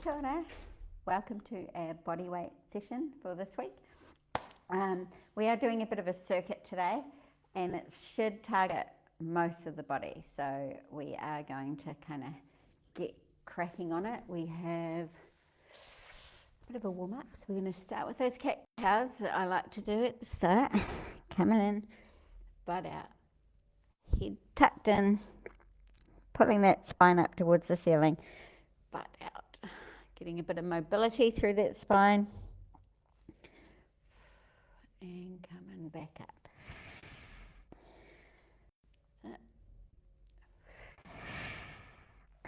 Kia ora. Welcome to our bodyweight session for this week. We are doing a bit of a circuit today and it should target most of the body. So we are going to kind of get cracking on it. We have a bit of a warm up. So we're going to start with those cat cows that I like to do at the start. Coming in, butt out, head tucked in, pulling that spine up towards the ceiling, butt out. Getting a bit of mobility through that spine and coming back up.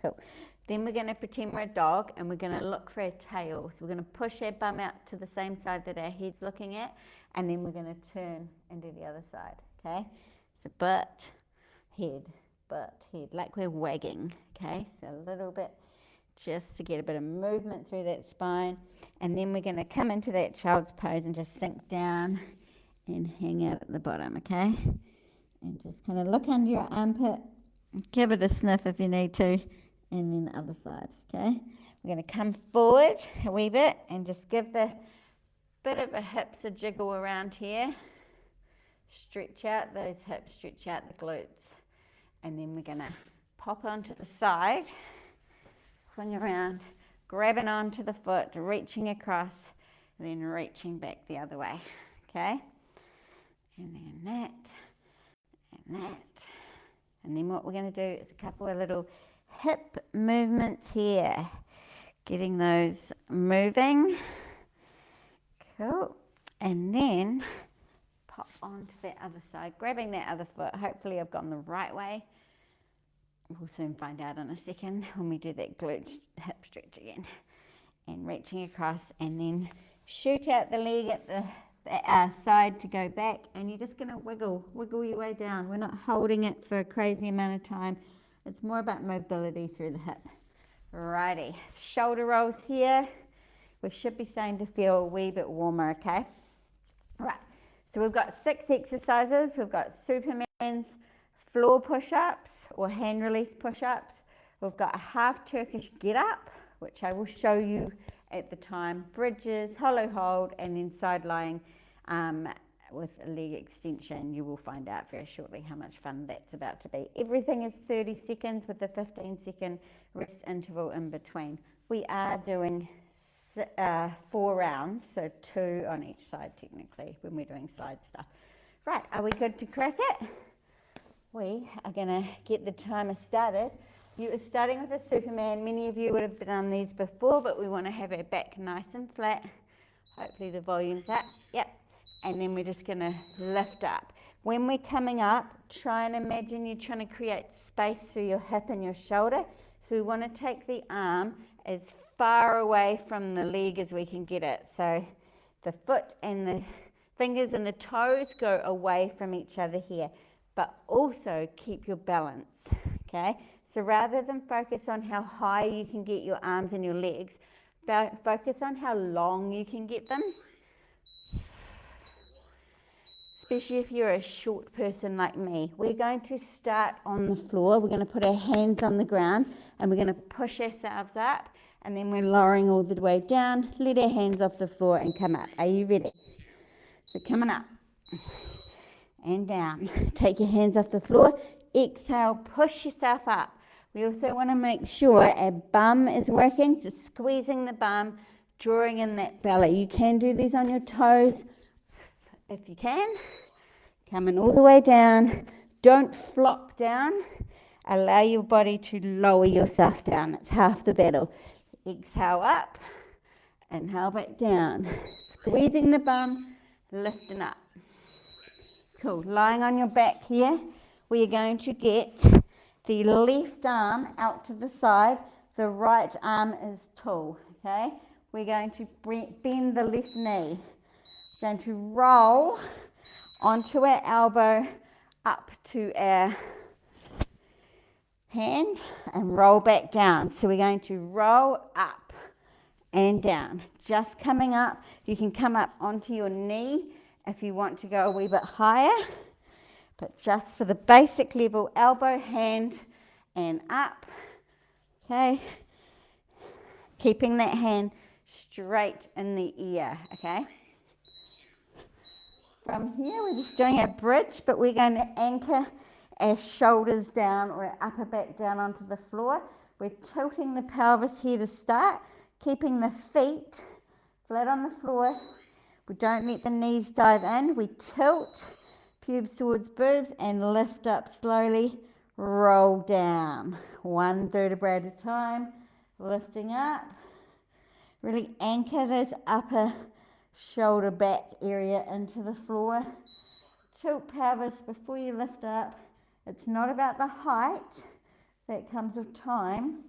Cool. Then we're going to pretend we're a dog and we're going to look for our tail. So we're going to push our bum out to the same side that our head's looking at, and then we're going to turn and do the other side. Okay? So butt, head, like we're wagging. Okay? So a little bit, just to get a bit of movement through that spine. And then we're going to come into that child's pose and just sink down and hang out at the bottom, okay? And just kind of look under your armpit, give it a sniff if you need to, and then the other side, okay? We're going to come forward a wee bit and just give the bit of a hips a jiggle around here. Stretch out those hips, stretch out the glutes. And then we're going to pop onto the side. Swing around, grabbing onto the foot, reaching across, and then reaching back the other way, okay? And then that, and that. And then what we're going to do is a couple of little hip movements here. Getting those moving. Cool. And then pop onto that other side, grabbing that other foot. Hopefully I've gone the right way. We'll soon find out in a second when we do that glute hip stretch again. And reaching across and then shoot out the leg at the side to go back, and you're just going to wiggle your way down. We're not holding it for a crazy amount of time. It's more about mobility through the hip. Righty, shoulder rolls here. We should be starting to feel a wee bit warmer, okay? Right, so we've got 6 exercises. We've got Superman's floor push-ups or hand release push-ups. We've got a half Turkish get up, which I will show you at the time, bridges, hollow hold, and then side lying with a leg extension. You will find out very shortly how much fun that's about to be. Everything is 30 seconds with a 15-second rest interval in between. We are doing 4 rounds, so 2 on each side technically when we're doing side stuff. Right, are we good to crack it? We are going to get the timer started. You are starting with a Superman. Many of you would have done these before, but we want to have our back nice and flat. Hopefully the volume's up. Yep. And then we're just going to lift up. When we're coming up, try and imagine you're trying to create space through your hip and your shoulder. So we want to take the arm as far away from the leg as we can get it. So the foot and the fingers and the toes go away from each other here, but also keep your balance, okay? So rather than focus on how high you can get your arms and your legs, focus on how long you can get them. Especially if you're a short person like me. We're going to start on the floor. We're going to put our hands on the ground and we're going to push ourselves up, and then we're lowering all the way down. Let our hands off the floor and come up. Are you ready? So coming up and down. Take your hands off the floor. Exhale, push yourself up. We also want to make sure our bum is working, so squeezing the bum, drawing in that belly. You can do these on your toes if you can. Coming all the way down. Don't flop down. Allow your body to lower yourself down. That's half the battle. Exhale up, inhale back down. Squeezing the bum, lifting up. Cool. Lying on your back here, we are going to get the left arm out to the side. The right arm is tall, okay? We're going to bend the left knee. We're going to roll onto our elbow up to our hand and roll back down. So we're going to roll up and down. Just coming up. You can come up onto your knee if you want to go a wee bit higher. But just for the basic level, elbow, hand, and up. Okay. keeping that hand straight in the ear, okay? From here, we're just doing a bridge, but we're going to anchor our shoulders down or our upper back down onto the floor. We're tilting the pelvis here to start, keeping the feet flat on the floor. We don't let the knees dive in. We tilt pubes towards boobs and lift up slowly, roll down. One vertebra at a time, lifting up. Really anchor this upper shoulder back area into the floor. Tilt pelvis before you lift up. It's not about the height that comes with time.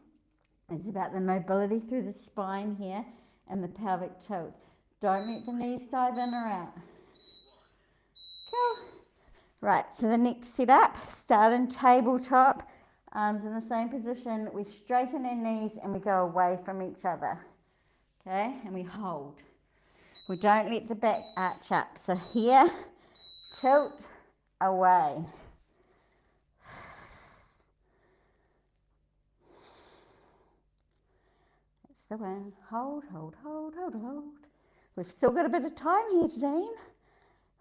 It's about the mobility through the spine here and the pelvic tilt. Don't let the knees dive in or out. Cool. Right, so the next setup, start in tabletop, arms in the same position. We straighten our knees and we go away from each other. Okay, and we hold. We don't let the back arch up. So here, tilt, away. That's the one. Hold, hold, hold, hold, hold. We've still got a bit of time here, Jane.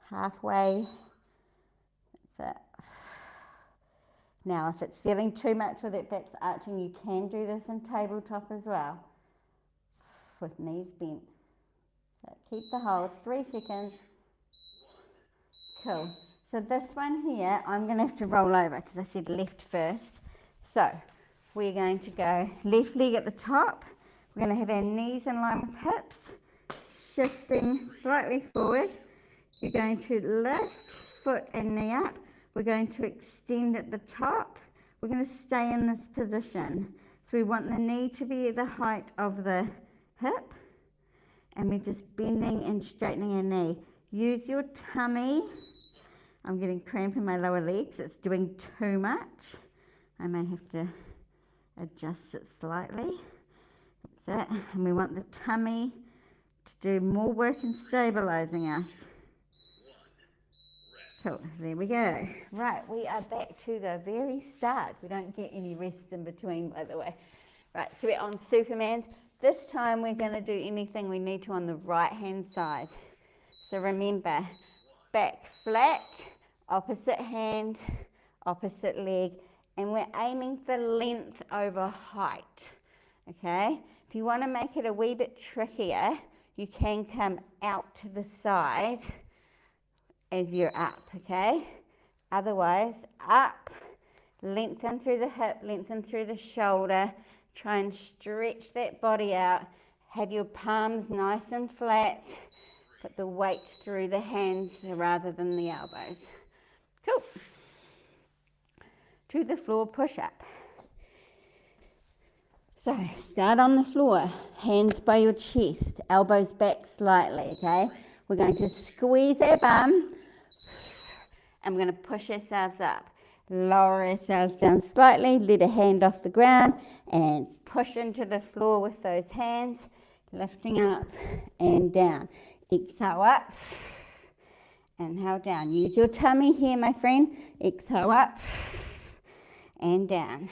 Halfway. That's it. Now, if it's feeling too much or that back's arching, you can do this in tabletop as well, with knees bent. So keep the hold, 3 seconds. Cool. So this one here, I'm going to have to roll over because I said left first. So we're going to go left leg at the top. We're going to have our knees in line with hips, shifting slightly forward. You're going to lift foot and knee up. We're going to extend at the top. We're going to stay in this position. So we want the knee to be at the height of the hip, and we're just bending and straightening our knee. Use your tummy. I'm getting cramp in my lower legs. It's doing too much. I may have to adjust it slightly. That's it. And we want the tummy to do more work in stabilizing us. Cool, there we go. Right, we are back to the very start. We don't get any rest in between, by the way. Right, so we're on Superman's. This time we're going to do anything we need to on the right hand side. So remember, back flat, opposite hand, opposite leg, and we're aiming for length over height, okay? If you want to make it a wee bit trickier, you can come out to the side as you're up, okay? Otherwise, up, lengthen through the hip, lengthen through the shoulder, try and stretch that body out, have your palms nice and flat, put the weight through the hands rather than the elbows. Cool. To the floor push-up. So, start on the floor, hands by your chest, elbows back slightly, okay? We're going to squeeze our bum, and we're going to push ourselves up. Lower ourselves down slightly, let a hand off the ground, and push into the floor with those hands, lifting up and down. Exhale up, inhale down. Use your tummy here, my friend. Exhale up and down.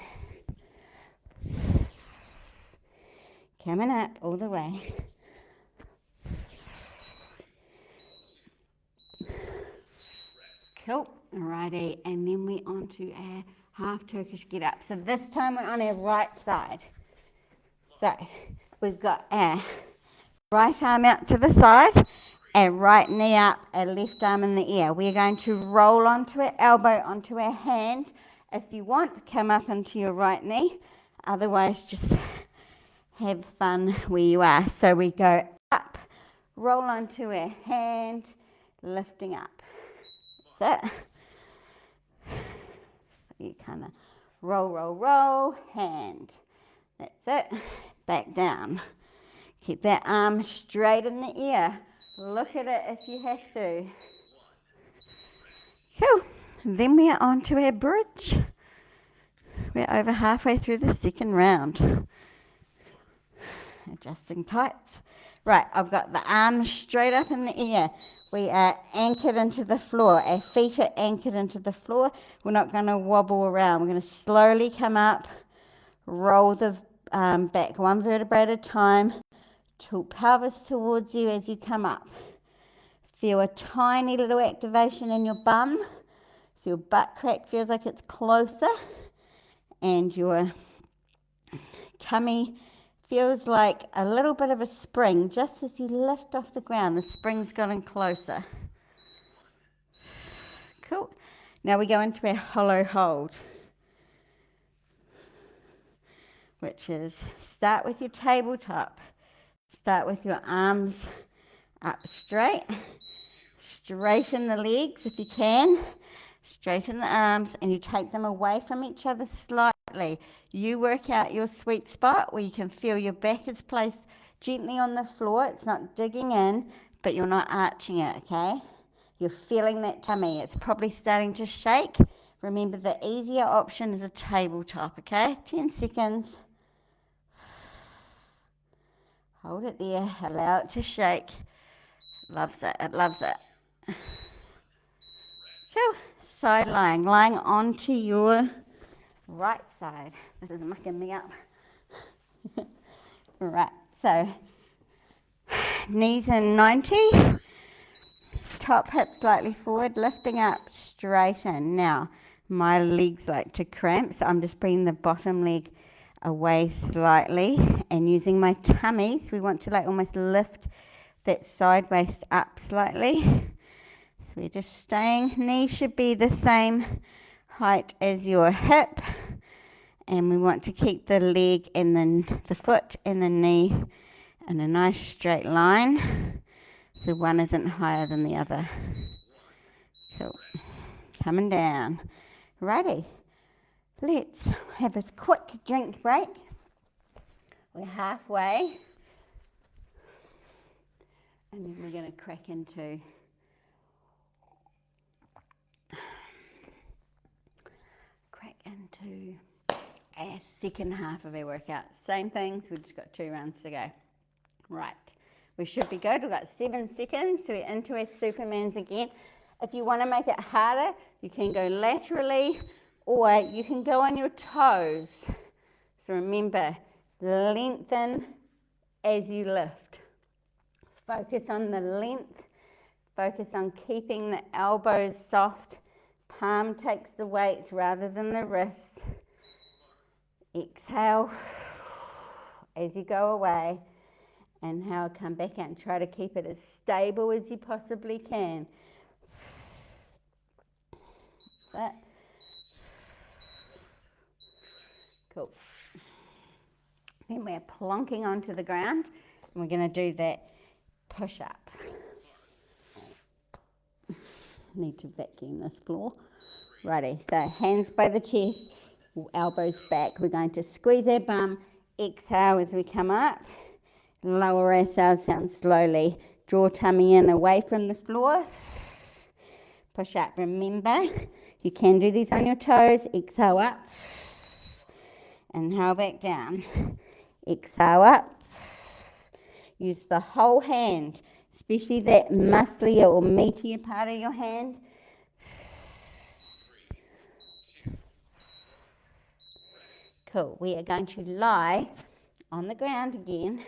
Coming up all the way. Cool, alrighty, and then we're on to our half Turkish get up. So this time we're on our right side. So we've got our right arm out to the side, our right knee up, our left arm in the air. We're going to roll onto our elbow, onto our hand. If you want, come up into your right knee. Otherwise, just have fun where you are. So we go up, roll onto our hand, lifting up. That's it. You kind of roll, hand. That's it. Back down. Keep that arm straight in the air. Look at it if you have to. Cool. Then we are on to our bridge. We're over halfway through the second round. Adjusting tights. Right, I've got the arms straight up in the air. We are anchored into the floor. Our feet are anchored into the floor. We're not going to wobble around. We're going to slowly come up, roll the back one vertebra at a time. Tilt pelvis towards you as you come up. Feel a tiny little activation in your bum. So your butt crack feels like it's closer. And your tummy feels like a little bit of a spring. Just as you lift off the ground, the spring's gotten closer. Cool. Now we go into our hollow hold, which is start with your tabletop. Start with your arms up straight. Straighten the legs if you can. Straighten the arms, and you take them away from each other slightly. You work out your sweet spot where you can feel your back is placed gently on the floor. It's not digging in, but you're not arching it, okay? You're feeling that tummy. It's probably starting to shake. Remember, the easier option is a tabletop, okay? 10 seconds. Hold it there. Allow it to shake. Loves it. It loves it. So, side lying onto your right side. This is mucking me up. Right, so knees in 90. Top hip slightly forward, lifting up, straighten. Now, my legs like to cramp, so I'm just bringing the bottom leg away slightly and using my tummy. So we want to like almost lift that side waist up slightly. So we're just staying. Knee should be the same height as your hip. And we want to keep the leg and then the foot and the knee in a nice straight line. So one isn't higher than the other. Cool. Coming down. Righty. Let's have a quick drink break. We're halfway. And then we're going to crack into our second half of our workout. Same things, we've just got 2 rounds to go. Right. We should be good. We've got 7 seconds, so we're into our Supermans again. If you want to make it harder, you can go laterally or you can go on your toes. So remember, lengthen as you lift. Focus on the length. Focus on keeping the elbows soft. Palm takes the weight rather than the wrist. Exhale as you go away. Inhale, come back out and try to keep it as stable as you possibly can. That's it. Cool. Then we're plonking onto the ground and we're going to do that push up. Need to vacuum this floor. Righty, so hands by the chest, elbows back. We're going to squeeze our bum, exhale as we come up. Lower ourselves down slowly. Draw tummy in away from the floor. Push up. Remember, you can do these on your toes. Exhale up. Inhale back down. Exhale up. Use the whole hand, especially that musclier or meatier part of your hand. Cool. We are going to lie on the ground again.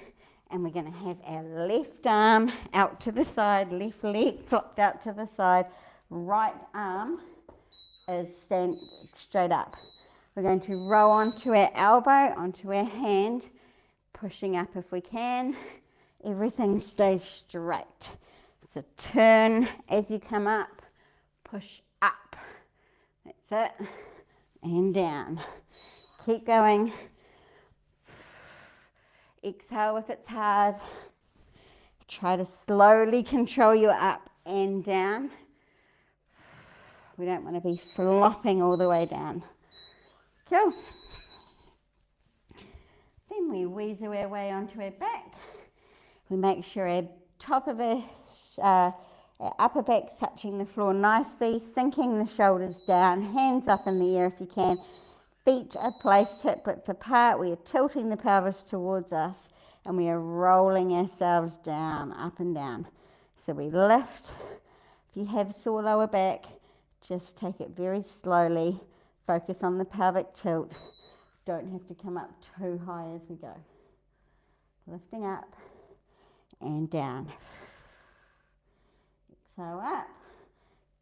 And we're going to have our left arm out to the side, left leg flopped out to the side, right arm is stand straight up. We're going to roll onto our elbow, onto our hand, pushing up if we can. Everything stays straight. So turn as you come up, push up. That's it. And down. Keep going. Exhale if it's hard. Try to slowly control your up and down. We don't want to be flopping all the way down. Cool. Then we weasel our way onto our back. We make sure our top of our upper back's touching the floor nicely, sinking the shoulders down, hands up in the air if you can. Feet are placed hip width apart. We are tilting the pelvis towards us and we are rolling ourselves down, up and down. So we lift. If you have sore lower back, just take it very slowly. Focus on the pelvic tilt. Don't have to come up too high as we go. Lifting up and down. Exhale up.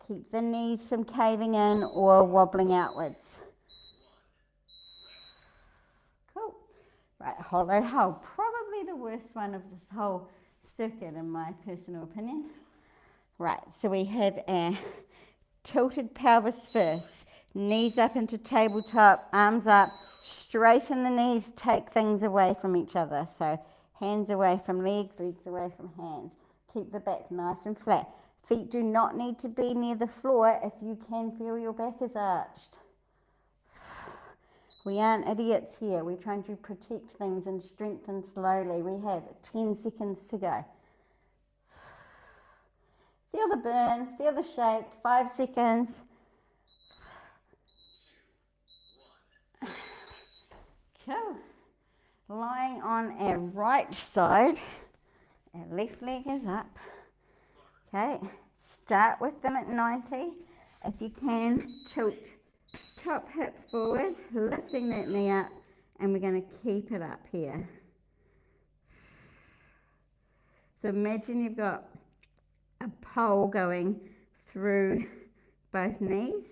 Keep the knees from caving in or wobbling outwards. Cool. Right, hollow hold. Probably the worst one of this whole circuit in my personal opinion. Right, so we have a tilted pelvis first. Knees up into tabletop, arms up, straighten the knees, take things away from each other. So hands away from legs, legs away from hands. Keep the back nice and flat. Feet do not need to be near the floor if you can feel your back is arched. We aren't idiots here. We're trying to protect things and strengthen slowly. We have 10 seconds to go. Feel the burn, feel the shake, 5 seconds. Cool. Lying on our right side, our left leg is up. Okay, start with them at 90. If you can, tilt top hip forward, lifting that knee up, and we're going to keep it up here. So imagine you've got a pole going through both knees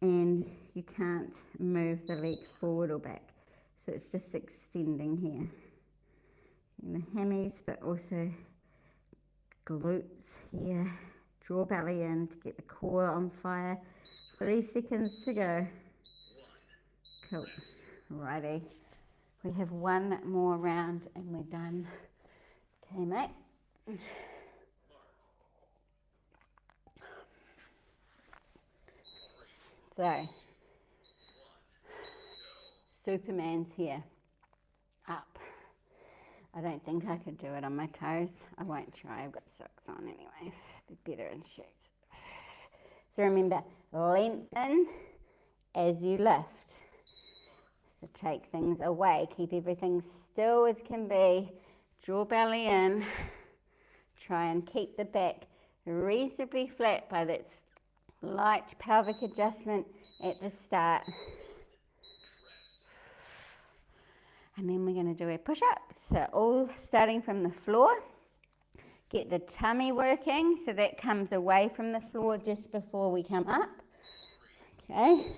and you can't move the leg forward or back. So it's just extending here. In the hammies, but also glutes here. Draw belly in to get the core on fire. 3 seconds to go. Cool. Righty. We have one more round and we're done. Okay, mate. So, Superman's here. Up. I don't think I could do it on my toes. I won't try. I've got socks on anyway. Be better in shoes. So remember, lengthen as you lift. So take things away. Keep everything still as can be. Draw belly in. Try and keep the back reasonably flat by that light pelvic adjustment at the start. And then we're going to do our push-ups. So all starting from the floor. Get the tummy working so that comes away from the floor just before we come up. Okay.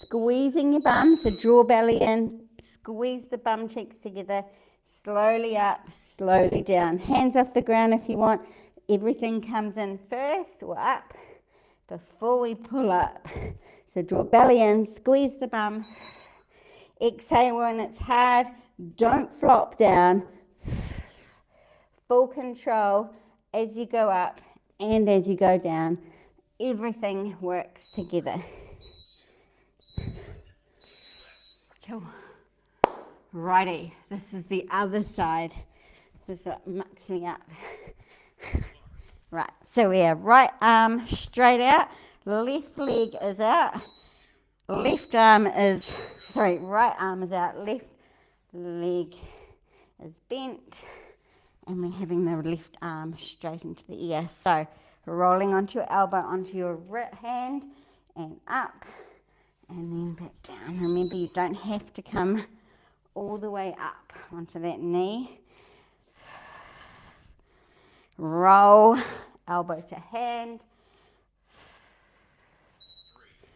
Squeezing your bum, so draw belly in. Squeeze the bum cheeks together. Slowly up, slowly down. Hands off the ground if you want. Everything comes in first or up before we pull up. So draw belly in, squeeze the bum. Exhale when it's hard. Don't flop down. Full control as you go up and as you go down. Everything works together. Cool. Righty, this is the other side. This is what mucks me up. Right, so we have right arm straight out, left leg is out, right arm is out, left leg is bent, and we're having the left arm straight into the ear. So rolling onto your elbow, onto your right hand, and up, and then back down. Remember, you don't have to come all the way up onto that knee. Roll, elbow to hand. 3, 2,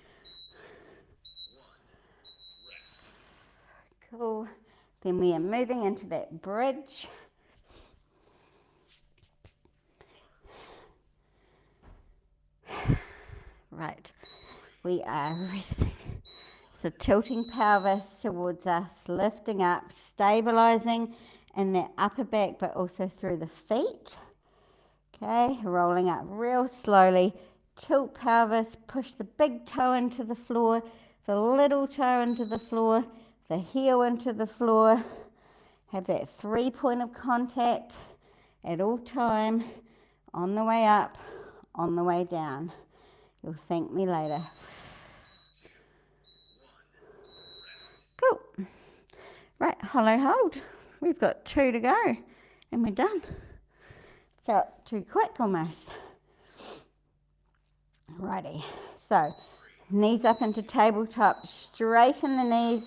1, cool. Then we are moving into that bridge. Right, we are resting. So tilting pelvis towards us, lifting up, stabilizing in that upper back, but also through the feet. Okay, rolling up real slowly. Tilt pelvis, push the big toe into the floor, the little toe into the floor, the heel into the floor. Have that 3 point of contact at all time, on the way up, on the way down. You'll thank me later. Cool. Right, hollow hold. We've got 2 to go and we're done. Felt too quick almost. Righty. So Knees up into tabletop, straighten the knees,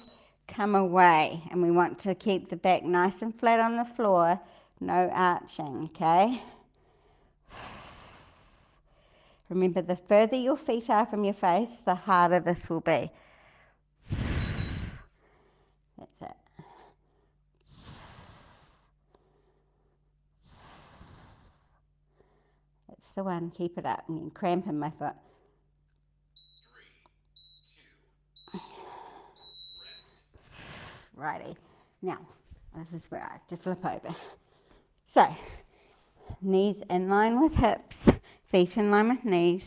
come away. And we want to keep the back nice and flat on the floor, no arching, okay? Remember, the further your feet are from your face, the harder this will be. That's it. That's the one. Keep it up. I'm cramping my foot. 3, 2, rest. Righty. Now, this is where I have to flip over. So, knees in line with hips, feet in line with knees.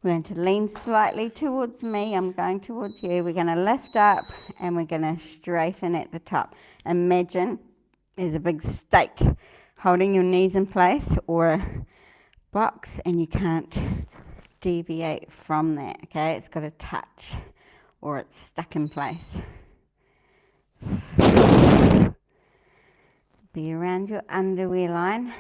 We're going to lean slightly towards me. I'm going towards you. We're going to lift up and we're going to straighten at the top. Imagine there's a big stake holding your knees in place or a box, and you can't deviate from that, okay? It's got to touch or it's stuck in place. Be around your underwear line.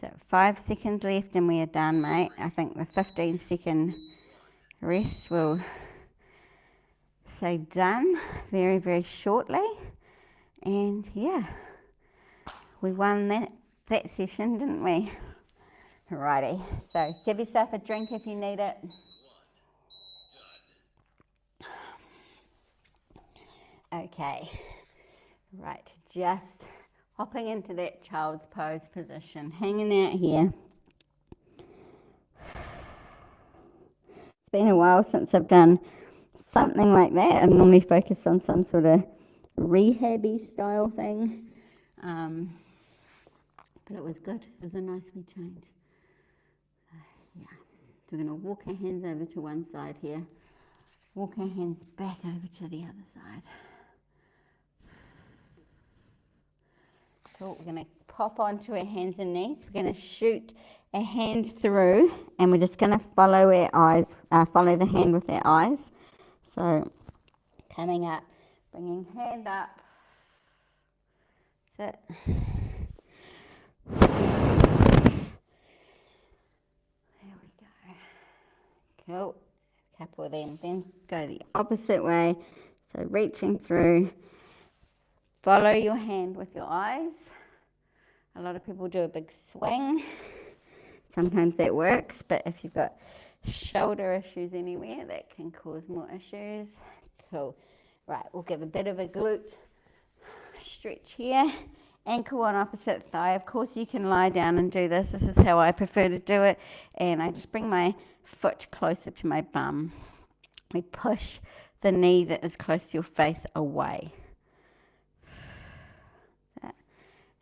So 5 seconds left and we are done, mate. I think the 15-second rest will say done very, very shortly. And yeah, we won that session, didn't we? Alrighty, so give yourself a drink if you need it. Okay, right, just hopping into that child's pose position, hanging out here. It's been a while since I've done something like that. I'm normally focused on some sort of rehab-y style thing. But it was good. It was a nice wee change. Yeah. So we're going to walk our hands over to one side here. Walk our hands back over to the other side. Cool. We're going to pop onto our hands and knees. We're going to shoot a hand through, and we're just going to follow our eyes, follow the hand with our eyes. So coming up, bringing hand up. That's it. There we go. Cool. A couple of them. Then go the opposite way. So reaching through. Follow your hand with your eyes. A lot of people do a big swing. Sometimes that works, but if you've got shoulder issues anywhere, that can cause more issues. Cool. Right, we'll give a bit of a glute stretch here. Ankle on opposite thigh. Of course, you can lie down and do this. This is how I prefer to do it. And I just bring my foot closer to my bum. We push the knee that is close to your face away.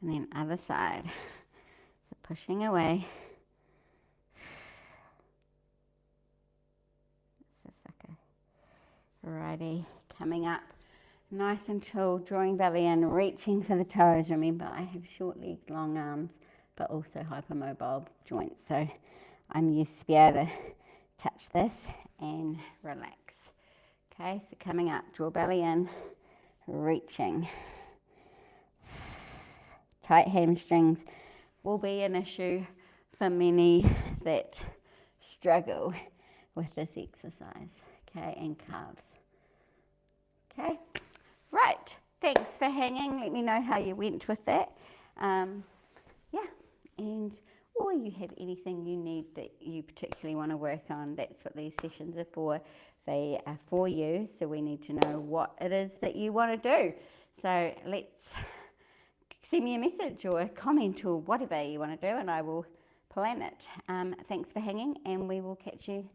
And then other side. So pushing away. Righty, coming up. Nice and tall, drawing belly in, reaching for the toes. Remember, I have short legs, long arms, but also hypermobile joints. So I'm used to be able to touch this and relax. Okay, so coming up, draw belly in, reaching. Tight hamstrings will be an issue for many that struggle with this exercise, okay, and calves. Okay, right, thanks for hanging. Let me know how you went with that. Yeah, and or you have anything you need that you particularly want to work on, that's what these sessions are for. They are for you, so we need to know what it is that you want to do. So let's send me a message or a comment or whatever you want to do, and I will plan it. Thanks for hanging, and we will catch you